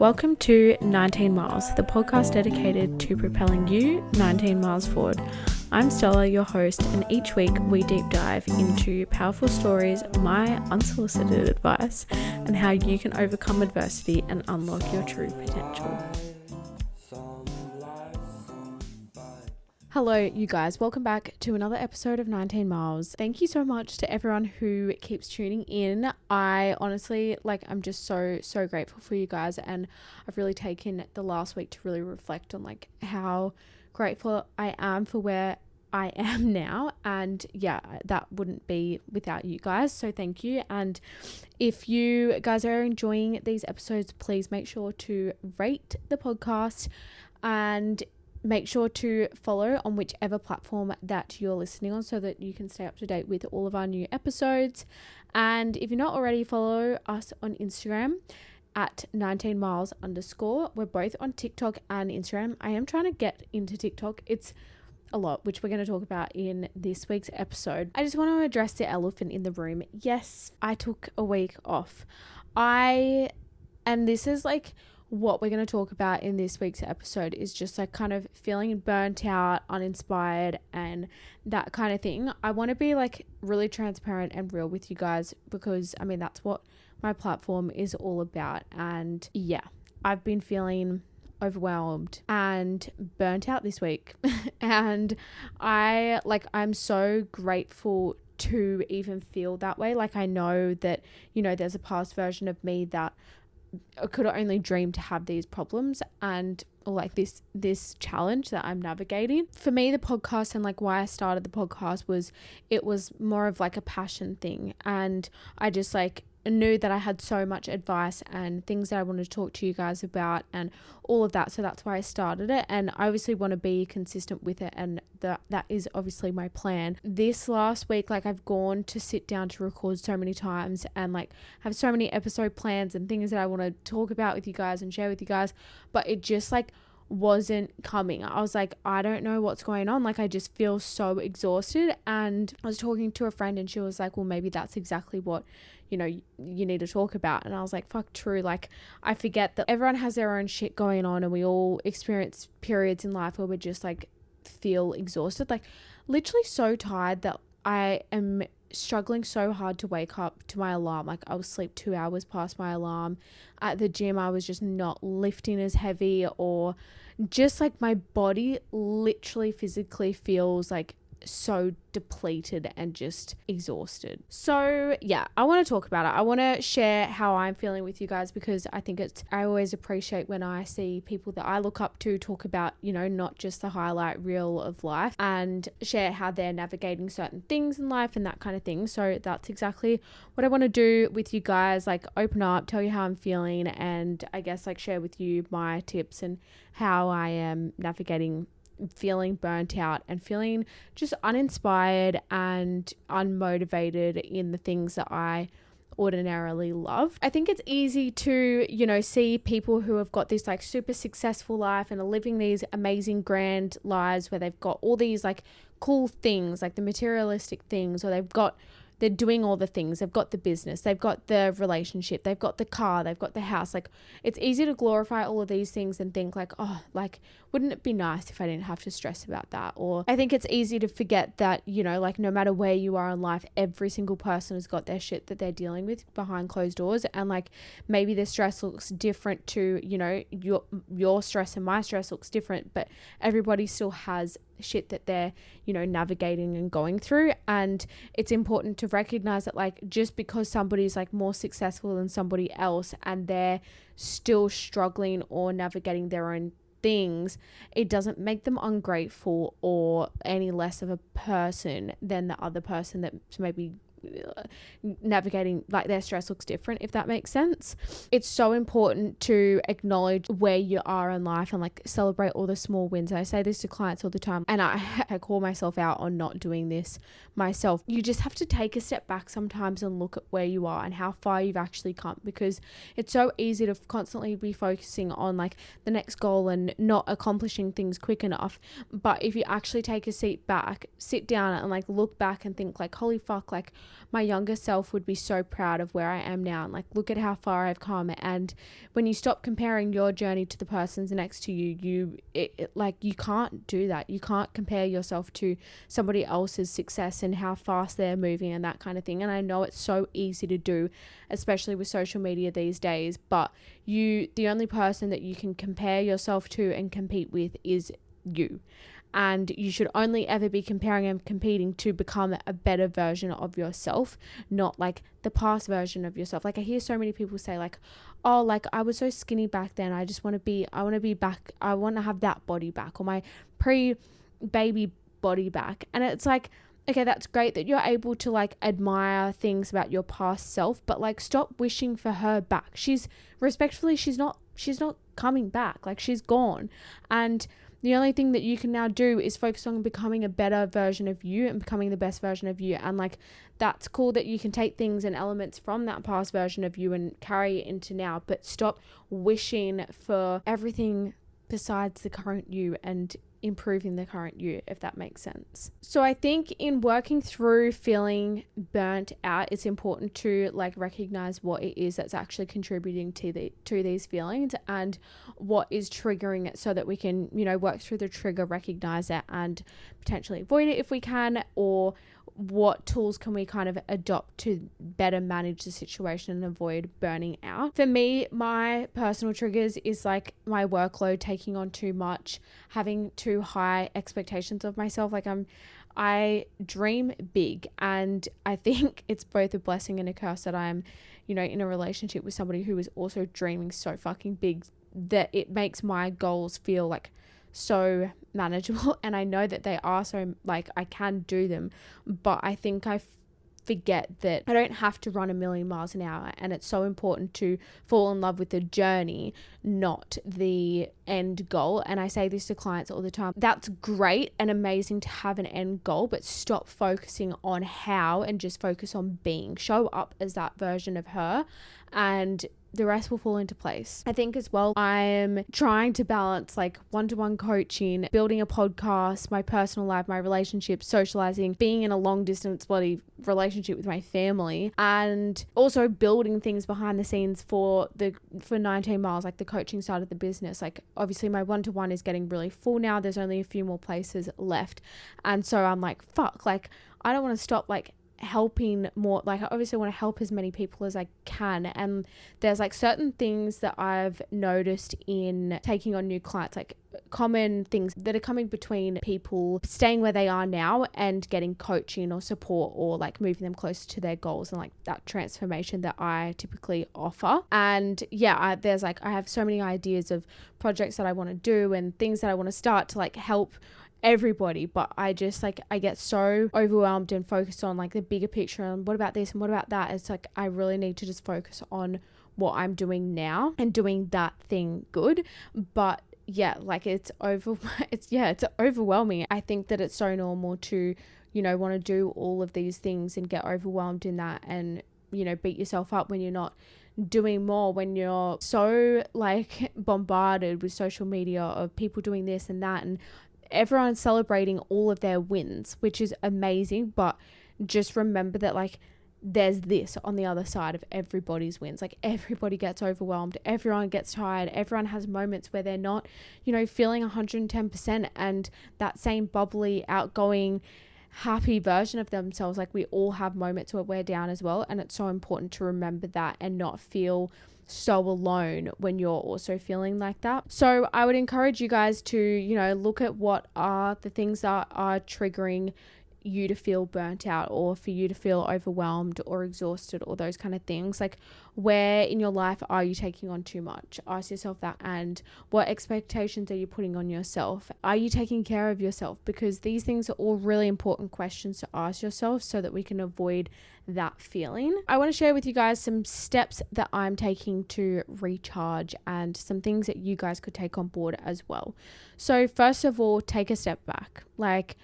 Welcome to 19 Miles, the podcast dedicated to propelling you 19 miles forward. I'm Stella, your host, and each week we deep dive into powerful stories, my unsolicited advice, and how you can overcome adversity and unlock your true potential. Hello, you guys. Welcome back to another episode of 19 Miles. Thank you so much to everyone who keeps tuning in. I honestly, I'm just so grateful for you guys, and I've really taken the last week to really reflect on how grateful I am for where I am now, and yeah, that wouldn't be without you guys, so thank you. And if you guys are enjoying these episodes, please make sure to rate the podcast and make sure to follow on whichever platform that you're listening on so that you can stay up to date with all of our new episodes. And if you're not already, follow us on Instagram at 19miles_. We're both on TikTok and Instagram. I am trying to get into TikTok. It's a lot, which we're going to talk about in this week's episode. I just want to address the elephant in the room. Yes, I took a week off. And this is what we're going to talk about in this week's episode is just kind of feeling burnt out, uninspired, and that kind of thing. I want to be really transparent and real with you guys because that's what my platform is all about. And yeah, I've been feeling overwhelmed and burnt out this week. And I'm so grateful to even feel that way. I know that, there's a past version of me that I could only dream to have these problems and this challenge that I'm navigating. For me, the podcast and why I started the podcast was more of a passion thing, and I just knew that I had so much advice and things that I wanted to talk to you guys about and all of that, so that's why I started it, and I obviously want to be consistent with it, and that is obviously my plan. This last week, I've gone to sit down to record so many times and have so many episode plans and things that I want to talk about with you guys and share with you guys, but it just wasn't coming. I was I don't know what's going on. I just feel so exhausted. And I was talking to a friend and she was well, maybe that's exactly what you need to talk about. And I was fuck, true. I forget that everyone has their own shit going on, and we all experience periods in life where we just feel exhausted, literally so tired that I am struggling so hard to wake up to my alarm. I will sleep 2 hours past my alarm. At the gym, I was just not lifting as heavy, or just my body literally physically feels so depleted and just exhausted. So yeah, I want to talk about it. I want to share how I'm feeling with you guys, because I think I always appreciate when I see people that I look up to talk about, not just the highlight reel of life, and share how they're navigating certain things in life and that kind of thing. So that's exactly what I want to do with you guys, open up, tell you how I'm feeling, and I guess share with you my tips and how I am navigating feeling burnt out and feeling just uninspired and unmotivated in the things that I ordinarily love. I think it's easy to, see people who have got this super successful life and are living these amazing grand lives where they've got all these cool things, the materialistic things, or they're doing all the things. They've got the business, they've got the relationship, they've got the car, they've got the house. It's easy to glorify all of these things and think wouldn't it be nice if I didn't have to stress about that? Or I think it's easy to forget that, no matter where you are in life, every single person has got their shit that they're dealing with behind closed doors. And maybe their stress looks different to, your stress, and my stress looks different, but everybody still has shit that they're navigating and going through. And it's important to recognize that just because somebody's more successful than somebody else and they're still struggling or navigating their own things, it doesn't make them ungrateful or any less of a person than the other person that's maybe navigating their stress looks different, if that makes sense. It's so important to acknowledge where you are in life and celebrate all the small wins. I say this to clients all the time, and I call myself out on not doing this myself. You just have to take a step back sometimes and look at where you are and how far you've actually come, because it's so easy to constantly be focusing on the next goal and not accomplishing things quick enough. But if you actually take a seat back, sit down and look back and think holy fuck, my younger self would be so proud of where I am now. And like, look at how far I've come. And when you stop comparing your journey to the person's next to you, you can't do that. You can't compare yourself to somebody else's success and how fast they're moving and that kind of thing. And I know it's so easy to do, especially with social media these days, but the only person that you can compare yourself to and compete with is you. And you should only ever be comparing and competing to become a better version of yourself, not like the past version of yourself. Like, I hear so many people say like, oh, like, I was so skinny back then, I want to be back, I want to have that body back, or my pre-baby body back. And it's like, okay, that's great that you're able to like admire things about your past self, but like, stop wishing for her back. She's not coming back. Like, she's gone. And the only thing that you can now do is focus on becoming a better version of you and becoming the best version of you. And like, that's cool that you can take things and elements from that past version of you and carry it into now, but stop wishing for everything besides the current you and improving the current you, if that makes sense. So I think in working through feeling burnt out, it's important to like recognize what it is that's actually contributing to these feelings and what is triggering it, so that we can, work through the trigger, recognize it, and potentially avoid it if we can, or what tools can we kind of adopt to better manage the situation and avoid burning out. For me, my personal triggers is like my workload taking on too much, having too high expectations of myself. Like, I dream big, and I think it's both a blessing and a curse that I'm, in a relationship with somebody who is also dreaming so fucking big that it makes my goals feel like so manageable. And I know that they are, so like I can do them, but I think I forget that I don't have to run a million miles an hour, and it's so important to fall in love with the journey, not the end goal. And I say this to clients all the time. That's great and amazing to have an end goal, but stop focusing on how and just focus on being. Show up as that version of her, and the rest will fall into place. I think as well, I'm trying to balance like one-to-one coaching, building a podcast, my personal life, my relationships, socializing, being in a long distance bloody relationship with my family, and also building things behind the scenes for 19 miles, like the coaching side of the business. Like, obviously my one-to-one is getting really full now. There's only a few more places left. And so I'm like, fuck, like, I don't want to stop like helping more. Like, I obviously want to help as many people as I can, and there's like certain things that I've noticed in taking on new clients, like common things that are coming between people staying where they are now and getting coaching or support, or like moving them closer to their goals, and like that transformation that I typically offer. And yeah, I have so many ideas of projects that I want to do and things that I want to start to like help everybody, but I just like, I get so overwhelmed and focused on like the bigger picture and what about this and what about that. It's like, I really need to just focus on what I'm doing now and doing that thing good. But yeah, like it's overwhelming. I think that it's so normal to, want to do all of these things and get overwhelmed in that, and, beat yourself up when you're not doing more, when you're so like bombarded with social media of people doing this and that, and everyone's celebrating all of their wins, which is amazing. But just remember that like there's this on the other side of everybody's wins. Like, everybody gets overwhelmed, everyone gets tired, everyone has moments where they're not, feeling 110%, and that same bubbly, outgoing, happy version of themselves. Like, we all have moments where we're down as well, and it's so important to remember that and not feel so alone when you're also feeling like that. So I would encourage you guys to, look at what are the things that are triggering you to feel burnt out, or for you to feel overwhelmed or exhausted, or those kind of things. Like, where in your life are you taking on too much? Ask yourself that. And what expectations are you putting on yourself? Are you taking care of yourself? Because these things are all really important questions to ask yourself, so that we can avoid that feeling. I want to share with you guys some steps that I'm taking to recharge, and some things that you guys could take on board as well. So first of all, take a step back. Like,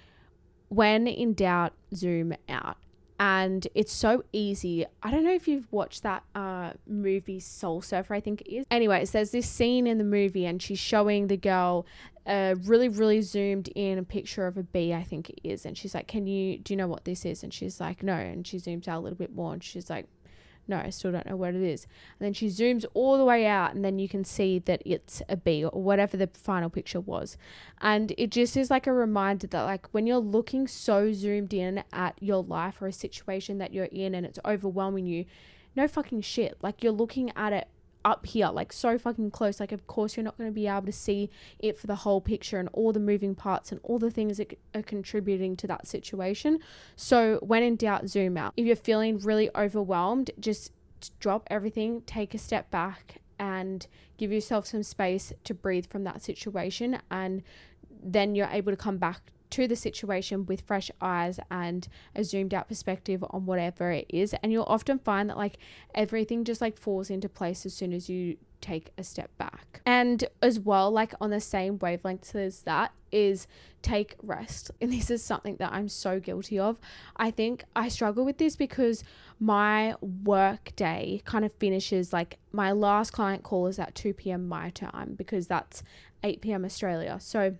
when in doubt, zoom out. And it's so easy. I don't know if you've watched that movie Soul Surfer, I think it is. Anyways, there's this scene in the movie, and she's showing the girl a really, really zoomed in picture of a bee, I think it is. And she's like, do you know what this is? And she's like, no. And she zooms out a little bit more and she's like, no, I still don't know what it is. And then she zooms all the way out and then you can see that it's a bee or whatever the final picture was. And it just is like a reminder that like when you're looking so zoomed in at your life or a situation that you're in and it's overwhelming you, no fucking shit. Like you're looking at it up here, like so fucking close. Like of course you're not going to be able to see it for the whole picture and all the moving parts and all the things that are contributing to that situation. So when in doubt, zoom out. If you're feeling really overwhelmed, just drop everything, take a step back and give yourself some space to breathe from that situation, and then you're able to come back to the situation with fresh eyes and a zoomed out perspective on whatever it is. And you'll often find that like everything just like falls into place as soon as you take a step back. And as well, like on the same wavelength as that is take rest. And this is something that I'm so guilty of. I think I struggle with this because my work day kind of finishes, like my last client call is at 2 p.m. my time because that's 8 p.m. Australia. So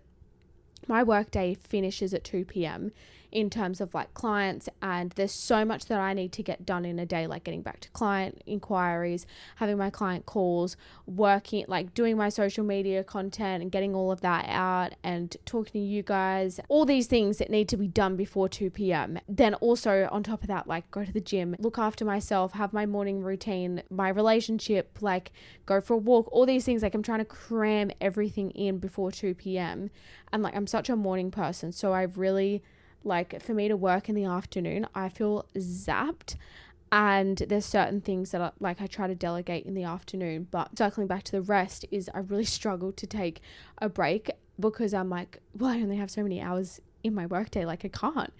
my work day finishes at 2 p.m. in terms of like clients, and there's so much that I need to get done in a day, like getting back to client inquiries, having my client calls, working, like doing my social media content and getting all of that out and talking to you guys, all these things that need to be done before 2 p.m. Then also on top of that, like go to the gym, look after myself, have my morning routine, my relationship, like go for a walk, all these things. Like I'm trying to cram everything in before 2 p.m. And like I'm such a morning person, so I really like, for me to work in the afternoon, I feel zapped. And there's certain things that I try to delegate in the afternoon. But circling back to the rest is I really struggle to take a break because I'm like, well, I only have so many hours in my workday, like I can't.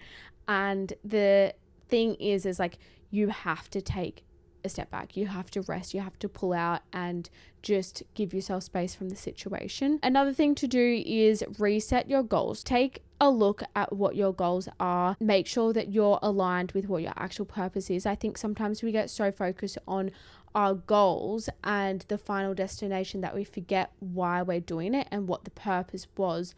And the thing is like you have to take a step back, you have to rest, you have to pull out and just give yourself space from the situation. Another thing to do is reset your goals. Take a look at what your goals are. Make sure that you're aligned with what your actual purpose is. I think sometimes we get so focused on our goals and the final destination that we forget why we're doing it and what the purpose was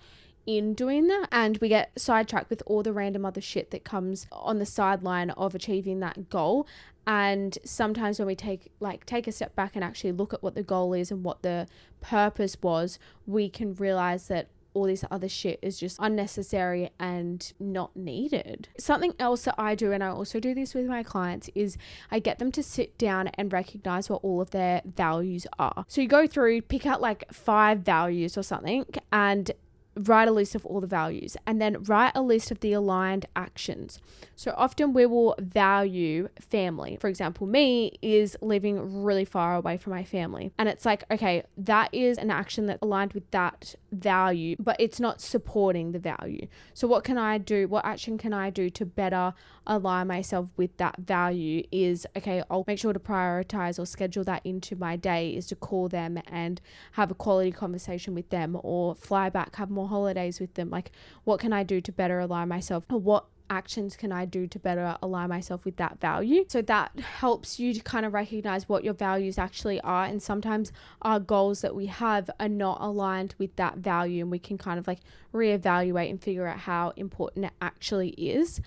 in doing that, and we get sidetracked with all the random other shit that comes on the sideline of achieving that goal. And sometimes when we take a step back and actually look at what the goal is and what the purpose was, we can realize that all this other shit is just unnecessary and not needed. Something else that I do, and I also do this with my clients, is I get them to sit down and recognize what all of their values are. So you go through, pick out like 5 values or something and write a list of all the values, and then write a list of the aligned actions. So often we will value family. For example, me is living really far away from my family. And it's like, okay, that is an action that aligned with that value, but it's not supporting the value. So what can I do? What action can I do to better align myself with that value is, okay, I'll make sure to prioritize or schedule that into my day, is to call them and have a quality conversation with them, or fly back, have more holidays with them. Like, what can I do to better align myself? Or what actions can I do to better align myself with that value? So that helps you to kind of recognize what your values actually are. And sometimes our goals that we have are not aligned with that value, and we can kind of like reevaluate and figure out how important it actually is.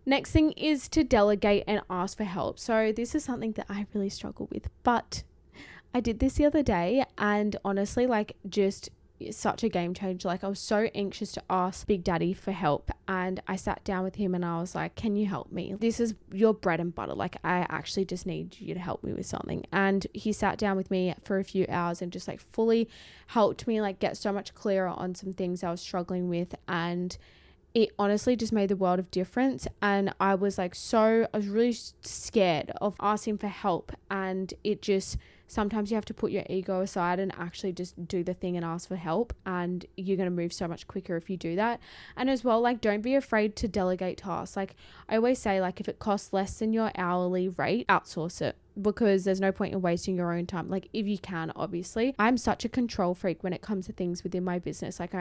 Next thing is to delegate and ask for help. So this is something that I really struggle with, but I did this the other day, and honestly, like, just such a game changer. Like, I was so anxious to ask Big Daddy for help, and I sat down with him and I was like, can you help me? This is your bread and butter. Like, I actually just need you to help me with something. And he sat down with me for a few hours and just like fully helped me like get so much clearer on some things I was struggling with, and it honestly just made the world of difference. And I was really scared of asking for help, and it just, sometimes you have to put your ego aside and actually just do the thing and ask for help, and you're going to move so much quicker if you do that. And as well, like, don't be afraid to delegate tasks. Like I always say, like, if it costs less than your hourly rate, outsource it, because there's no point in wasting your own time. Like if you can, obviously. I'm such a control freak when it comes to things within my business. Like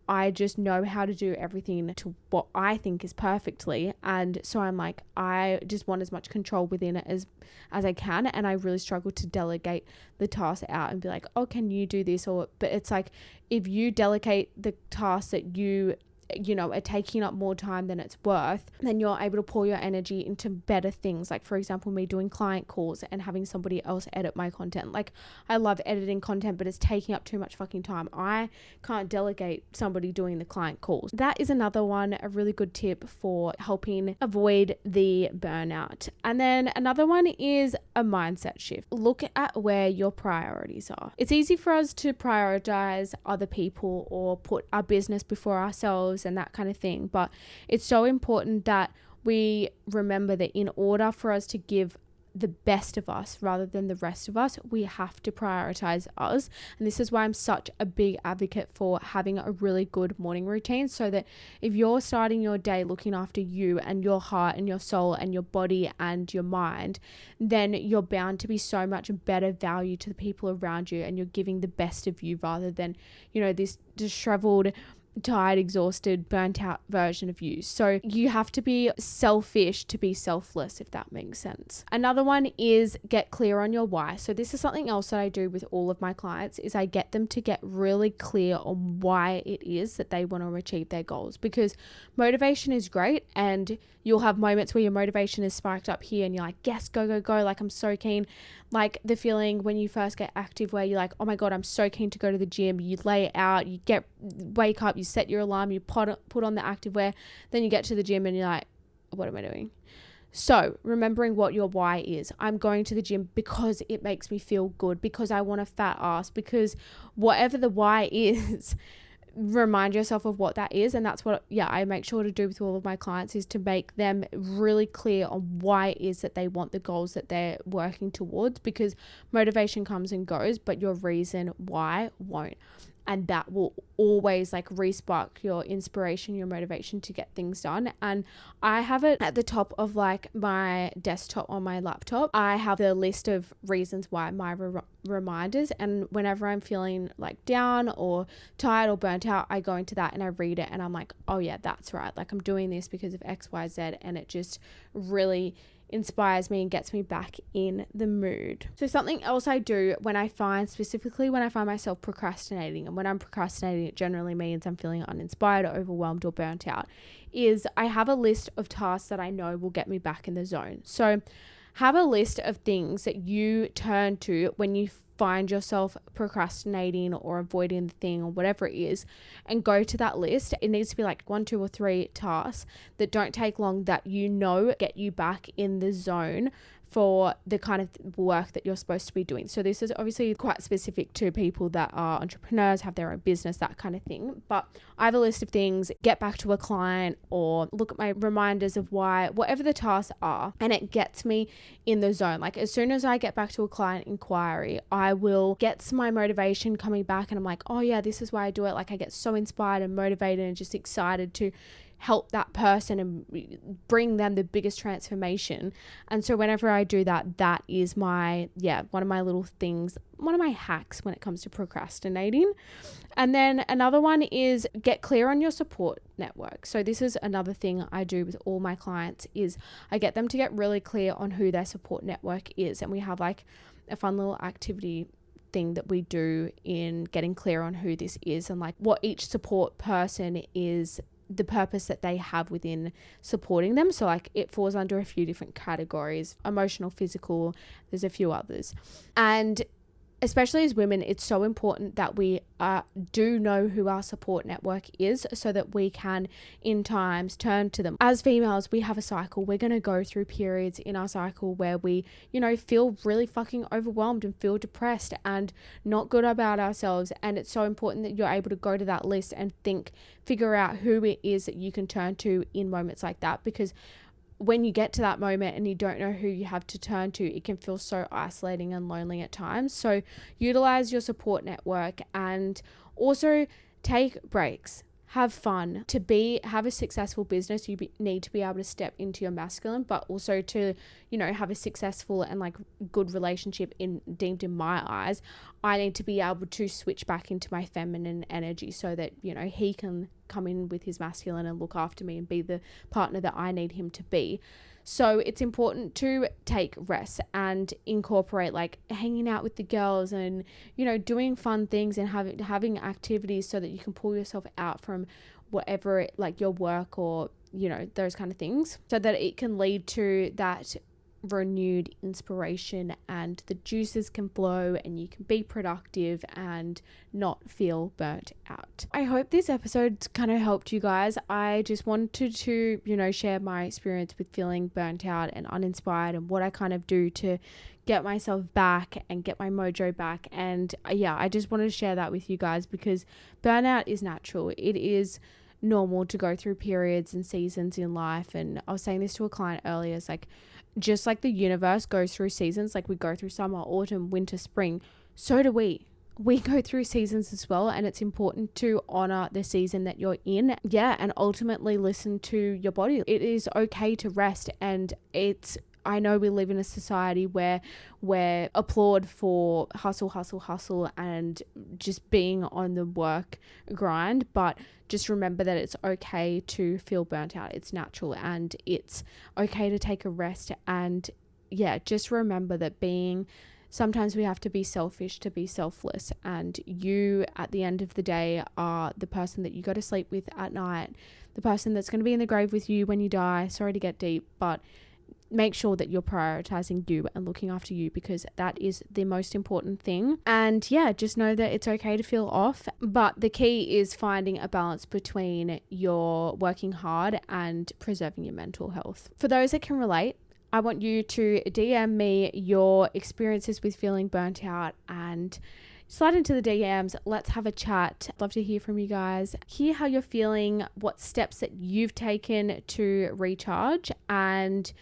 I just know how to do everything to what I think is perfectly. And so I'm like, I just want as much control within it as I can. And I really struggle to delegate the task out and be like, oh, can you do this? But it's like, if you delegate the tasks that you know, are taking up more time than it's worth, then you're able to pour your energy into better things. Like for example, me doing client calls and having somebody else edit my content. Like I love editing content, but it's taking up too much fucking time. I can't delegate somebody doing the client calls. That is another one, a really good tip for helping avoid the burnout. And then another one is a mindset shift. Look at where your priorities are. It's easy for us to prioritize other people or put our business before ourselves and that kind of thing, but it's so important that we remember that in order for us to give the best of us rather than the rest of us, we have to prioritize us. And this is why I'm such a big advocate for having a really good morning routine, so that if you're starting your day looking after you and your heart and your soul and your body and your mind, then you're bound to be so much better value to the people around you, and you're giving the best of you rather than, you know, this disheveled, tired, exhausted, burnt out version of you. So you have to be selfish to be selfless, if that makes sense. Another one is get clear on your why. So this is something else that I do with all of my clients, is I get them to get really clear on why it is that they want to achieve their goals, because motivation is great, and you'll have moments where your motivation is spiked up here and you're like, yes, go, go, go. Like I'm so keen. Like the feeling when you first get active where you're like, oh my God, I'm so keen to go to the gym. You lay it out, wake up, you set your alarm, you put on the activewear, then you get to the gym and you're like, what am I doing? So remembering what your why is. I'm going to the gym because it makes me feel good, because I want a fat ass, because whatever the why is, remind yourself of what that is. And that's what I make sure to do with all of my clients, is to make them really clear on why it is that they want the goals that they're working towards, because motivation comes and goes, but your reason why won't. And that will always like re-spark your inspiration, your motivation to get things done. And I have it at the top of like my desktop on my laptop. I have the list of reasons why, my reminders. And whenever I'm feeling like down or tired or burnt out, I go into that and I read it and I'm like, oh yeah, that's right. Like I'm doing this because of X, Y, Z. And it just really inspires me and gets me back in the mood. So something else I do when I find myself procrastinating, and when I'm procrastinating, it generally means I'm feeling uninspired or overwhelmed or burnt out, is I have a list of tasks that I know will get me back in the zone. So have a list of things that you turn to when you find yourself procrastinating or avoiding the thing or whatever it is, and go to that list. It needs to be like 1, 2, or 3 tasks that don't take long, that you know get you back in the zone for the kind of work that you're supposed to be doing. So this is obviously quite specific to people that are entrepreneurs, have their own business, that kind of thing. But I have a list of things: get back to a client, or look at my reminders of why, whatever the tasks are, and it gets me in the zone. Like as soon as I get back to a client inquiry, I will get my motivation coming back, and I'm like, oh yeah, this is why I do it. Like I get so inspired and motivated and just excited to help that person and bring them the biggest transformation. And so whenever I do that, that is one of my little things, one of my hacks when it comes to procrastinating. And then another one is get clear on your support network. So this is another thing I do with all my clients, is I get them to get really clear on who their support network is. And we have like a fun little activity thing that we do in getting clear on who this is, and like what each support person is, the purpose that they have within supporting them. So like it falls under a few different categories: emotional, physical, there's a few others. And especially as women, it's so important that we do know who our support network is, so that we can in times turn to them. As females, we have a cycle. We're going to go through periods in our cycle where we, feel really fucking overwhelmed and feel depressed and not good about ourselves. And it's so important that you're able to go to that list and figure out who it is that you can turn to in moments like that, because when you get to that moment and you don't know who you have to turn to, it can feel so isolating and lonely at times. So utilize your support network, and also take breaks. have fun. Have a successful business, need to be able to step into your masculine, but also to, have a successful and like good relationship deemed in my eyes, I need to be able to switch back into my feminine energy so that, he can come in with his masculine and look after me and be the partner that I need him to be. So it's important to take rest and incorporate like hanging out with the girls and, doing fun things and having activities so that you can pull yourself out from whatever, like your work or, those kind of things, so that it can lead to that renewed inspiration and the juices can flow and you can be productive and not feel burnt out. I hope this episode kind of helped you guys. I just wanted to, share my experience with feeling burnt out and uninspired and what I kind of do to get myself back and get my mojo back. And I just wanted to share that with you guys because burnout is natural. It is normal to go through periods and seasons in life. And I was saying this to a client earlier, it's like, just like the universe goes through seasons, like we go through summer, autumn, winter, spring, so do we. We go through seasons as well, and it's important to honor the season that you're in. And ultimately listen to your body. It is okay to rest, and I know we live in a society where we're applaud for hustle, and just being on the work grind, but just remember that it's okay to feel burnt out. It's natural and it's okay to take a rest. And just remember that sometimes we have to be selfish to be selfless. And you, at the end of the day, are the person that you go to sleep with at night, the person that's going to be in the grave with you when you die. Sorry to get deep, but make sure that you're prioritizing you and looking after you, because that is the most important thing. And just know that it's okay to feel off, but the key is finding a balance between your working hard and preserving your mental health. For those that can relate, I want you to DM me your experiences with feeling burnt out and slide into the DMs. Let's have a chat. I'd love to hear from you guys. Hear how you're feeling, what steps that you've taken to recharge, and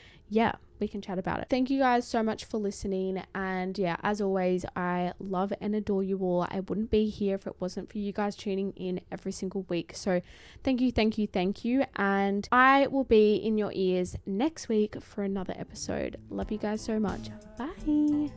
we can chat about it. Thank you guys so much for listening. And as always, I love and adore you all. I wouldn't be here if it wasn't for you guys tuning in every single week. So thank you. And I will be in your ears next week for another episode. Love you guys so much. Bye.